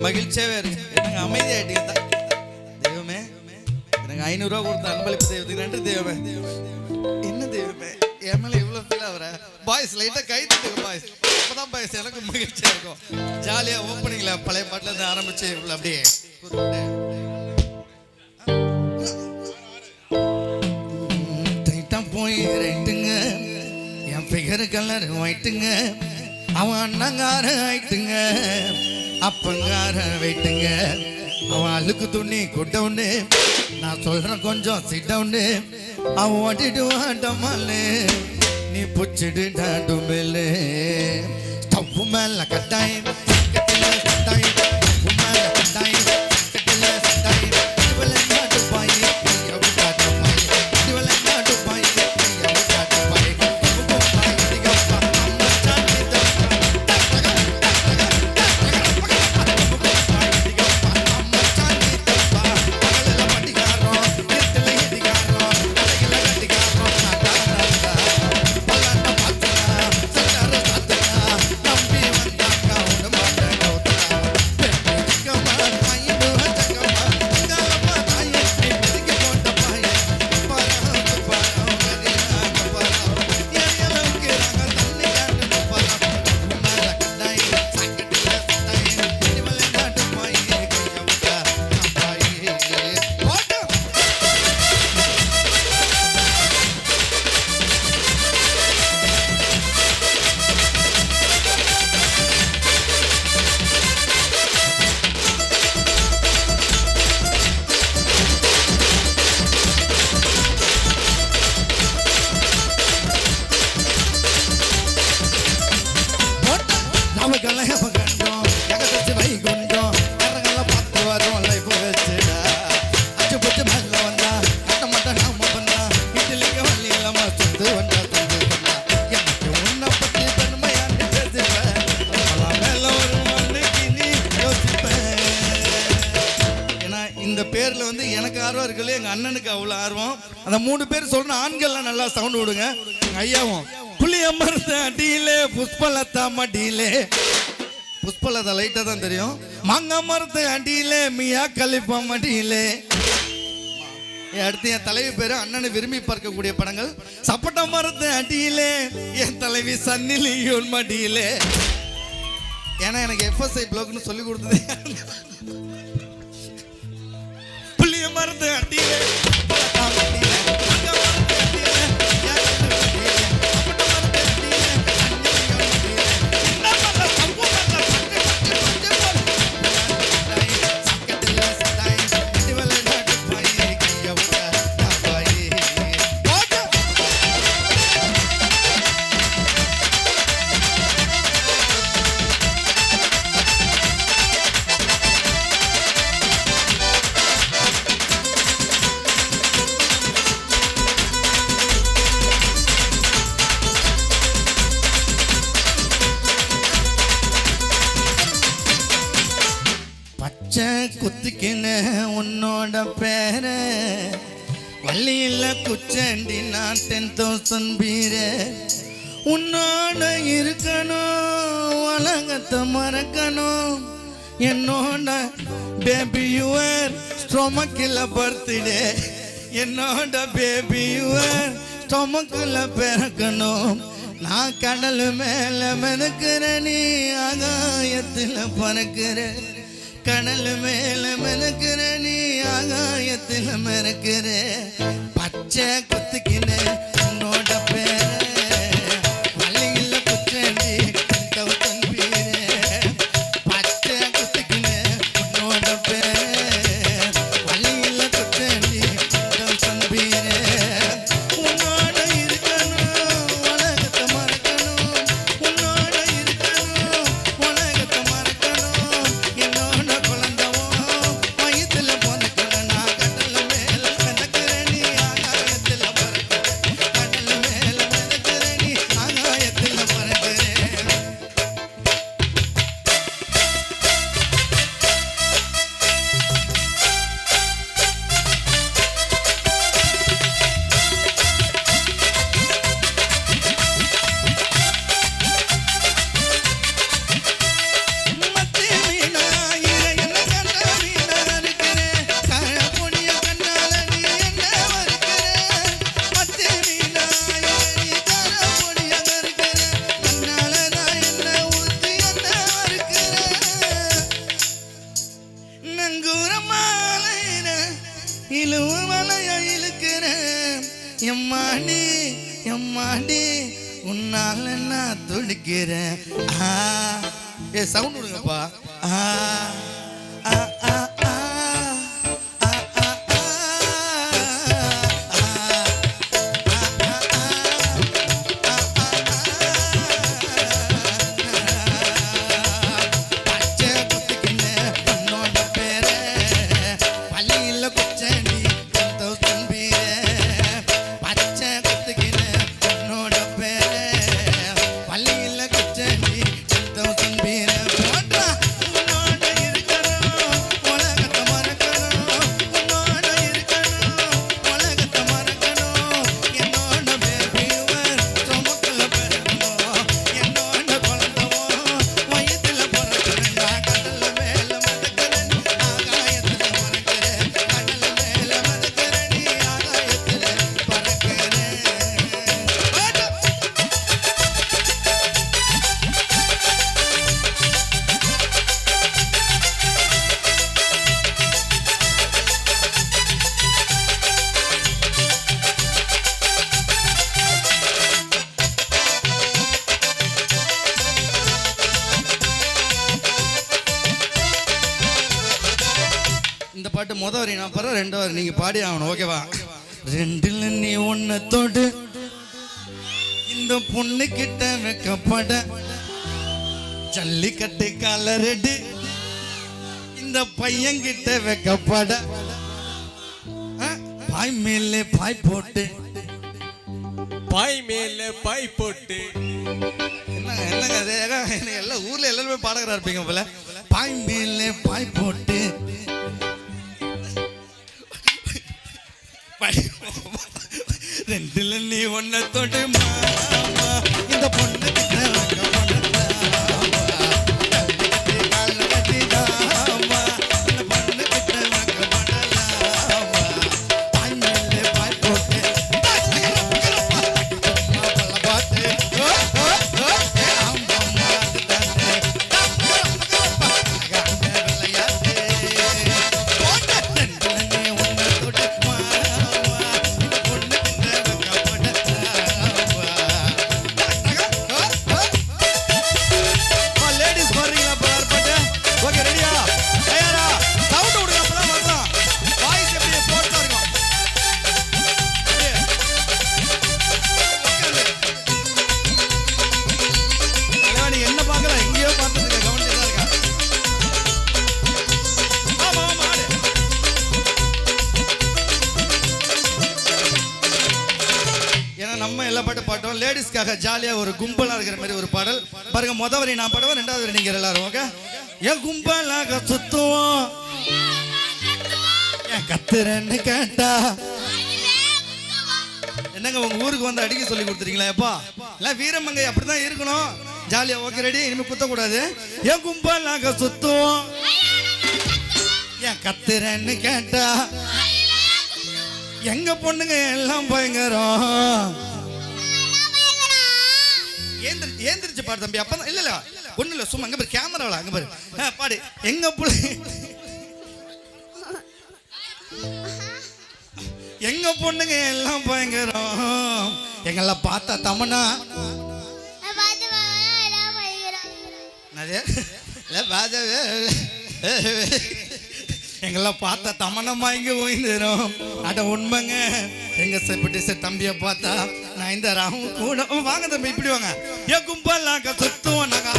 மகிழ்ச்சியாவே இருக்கு. எனக்கு அமைதியாயிட்டீங்க தெய்வமே. எனக்கு 500 ரூபா கொடுத்த அன்பளிப்பு தெய்வத்துக்கு நன்றி தெய்வமே. என்ன தெய்வமே என் மேல இவ்வளவு ஃபீல் ஆகுற பாய்ஸ் லைட்டா கை தட்டுங்க பாய்ஸ். அப்பதான் பாய்ஸ் எனக்கு மகிழ்ச்சியா இருக்கும். ஜாலியா ஓப்பனிங்ல பழைய பாட்டுல இருந்து ஆரம்பிச்சு இவ்வளவு அப்படியே டைட்டா போய் ரைட்டுங்க. என் ஃபிகர் கலர் ஒயிட்டுங்க. அவன் அண்ணங்கார ஆயிட்டுங்க. அப்பங்கார வெயிட்டுங்க. அவன் அழுக்கு துணி குட்டவுன்னு. நான் சொல்றேன் கொஞ்சம் சிட்டவுன்னு. அவன் ஓட்டிட்டு வாட்டமாலே நீ புச்சிட்டு டுமில் ஸ்டவ் மேல கட்டாய் கட்டாய் மேல கட்டாய் இந்த பேர்ல வந்து எனக்கு ஆர்வம் இருக்குல்ல, எங்க அண்ணனுக்கு அவ்வளவு ஆர்வம். அந்த 3 பேர் சொல்ற ஆண்கள்லாம் நல்லா சவுண்ட் விடுங்க. ஐயாவும் புளிய மருந்த அடியிலே புஷ்பலதா மடியிலே. புஷ்பலதா லைட்டா தான் தெரியும். மாங்க மருந்த அடியிலே மியா கலிப்பா மடியிலே. அடுத்து என் தலைவி பேரு அண்ணனை விரும்பி பார்க்கக்கூடிய படங்கள். சப்பட்ட மருந்த அடியிலே என் தலைவி சன்னிலியோன் மடியிலே. ஏன்னா எனக்கு எஃப்எஸ்ஐ பிளாக்னு சொல்லி கொடுத்தது. மருந்து அடியிலே குத்திக்கின உன்னோட பேர வள்ளியில் குச்சண்டி நான் 10,000 பீர. உன்னோட இருக்கணும் உலகத்தை மறக்கணும். என்னோட பேபி யுவர் ஸ்டொமக்கில் பர்த்டே. என்னோட பேபி யுவர் ஸ்டொமக்கில் பிறக்கணும். நான் கடல் மேல மிதக்கிற நீ ஆகாயத்தில் பறக்கிற. கடல் மேல மிதக்கிற நீ ஆகாயத்தில் மிதக்கிற. பச்சை குத்துக்கின உன்னோட பேர வள்ளியில் குச்சண்டி 10,000 பீர. பச்சை குத்துக்கின உன்னோட பேர வள்ளியில் குச்சண்டி 10,000 பீர. உன்னோட இருக்கணும் உலகத்தை மறக்கணும். உன்னோட இருக்கணும் உலகத்தை மறக்கணும். என்னோட வயிற்றுல போனக்கணும். நான் கடல் மேல மிதக்கிற நீ ஆகாயத்தில் நங்கூரமாலையின இழுவ வளைய இழுக்கிறேன் எம்மாடி எம்மாடி உன்னால நான் துடிக்கிறேன். ஏ சவுண்ட் விடுங்கப்பா. இந்த பாட்டு முதல் வரி நான் பாரு, ரெண்டாவது வரி நீங்க பாடி ஆகணும். ஓகேவா? ரெண்டுல நீ ஒன்ன தொடு, இந்த பொண்ணு கிட்ட வைக்கப்பட ஜல்லிக்கட்டு கலரடு, இந்த பையன் கிட்ட வைக்கப்பட பாய் மேலே பாய் போட்டு பாய் மேல பாய் போட்டு. என்னங்க என்னங்க அது எல்லாம் ஊர்ல எல்லாருமே பாடகரா இருப்பீங்க போல. பாய் மேலே பாய் போட்டு ரெண்டுல நீ ஒன்ன தொடு மாமா, இந்த பொண்ணு நம்ம எல்லா பாட்டு பாட்டோம். லேடிஸ்க்காக ஜாலியா ஒரு கும்பலா இருக்கிற மாதிரி ஒரு பாடல் பாருங்க. முதல் வரி நான் பாடுவேன், ரெண்டாவது வரி நீங்க எல்லாரும். ஓகே? என் கும்பலாக சுத்துவோம், என் கத்துறன்னு கேட்டா என்னங்க உங்க ஊருக்கு வந்து அடிக்க சொல்லி கொடுத்துறீங்களா? எப்பா எல்லாம் வீரமங்கை அப்படிதான் இருக்கணும், ஜாலியா. Okay ready? இனிமே குத்தக்கூடாது. என் கும்பலாக சுத்துவோம், என் கத்துறன்னு கேட்டா எங்க பொண்ணுங்க எல்லாம் பயங்கரம். ஏந்திரிச்சு பாடு தம்பி. அப்பதான் இல்ல இல்ல ஒண்ணு இல்ல, சும்மா அங்க பாரு, கேமராவில் அங்க பாரு, பாடு. எங்க எங்க பொண்ணுங்க எல்லாம் பயங்கரம், எங்கெல்லாம் பார்த்தா தமனா எங்கெல்லாம் பார்த்தா தமனமா இங்க ஓய்ந்துரும். அட உண்மைங்க, எங்க செப்பட்டி தம்பியை பார்த்தா நான் இந்த ராவும் கூட. வாங்க தம்பி இப்படி வாங்க. என் கும்பலாக சுத்துவோம் நாங்க.